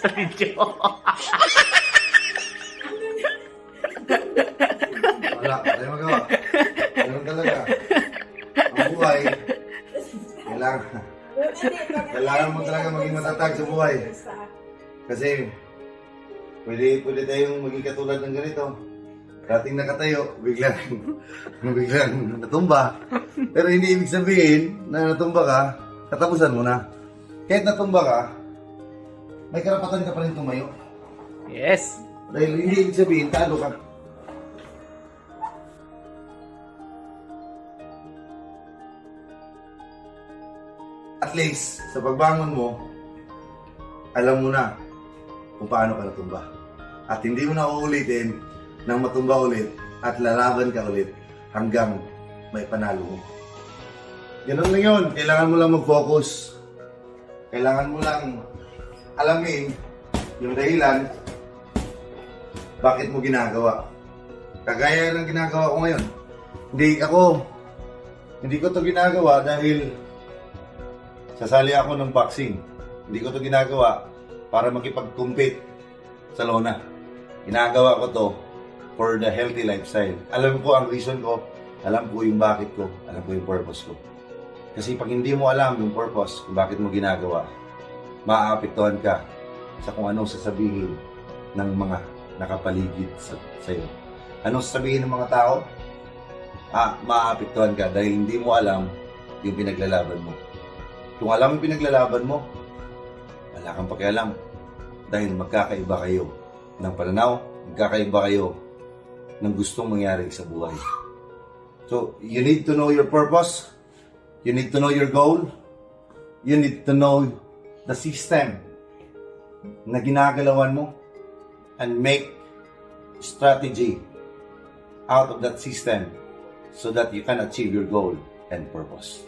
sa video. Wala, tayo magawa. Ganun talaga. Ang buhay, kailangan mo talaga maging matatag sa buhay. Kasi, pwede tayong maging katulad ng ganito. Dating nakatayo, biglang natumba. Pero hindi ibig sabihin na natumba ka, katapusan mo na. Kahit natumba ka, may karapatan ka pa rin tumayo. Yes. Dahil hindi ibig sabihin, talo ka. At least, sa pagbangon mo, alam mo na kung paano ka natumba. At hindi mo na uulitin nang matumba ulit at lalaban ka ulit hanggang may panalo mo. Ganun lang yun. Kailangan mo lang mag-focus. Kailangan mo lang alamin yung dahilan bakit mo ginagawa. Kagaya ng ginagawa ko ngayon. Hindi ko to ginagawa dahil sasali ako ng boxing. Hindi ko to ginagawa para makipag-compete sa lona. Ginagawa ko to for the healthy lifestyle. Alam ko ang reason ko, alam ko yung bakit ko, alam ko yung purpose ko. Kasi pag hindi mo alam yung purpose kung bakit mo ginagawa, maaapektuhan ka sa kung anong sasabihin ng mga nakapaligid sa iyo. Anong sasabihin ng mga tao? Maaapektuhan ka dahil hindi mo alam yung pinaglalaban mo. Kung alam yung pinaglalaban mo, wala kang pakialam. Dahil magkakaiba kayo ng pananaw, magkakaiba kayo ng gustong mangyari sa buhay. So, you need to know your purpose. You need to know your goal. You need to know the system na ginagalawan mo and make strategy out of that system so that you can achieve your goal and purpose.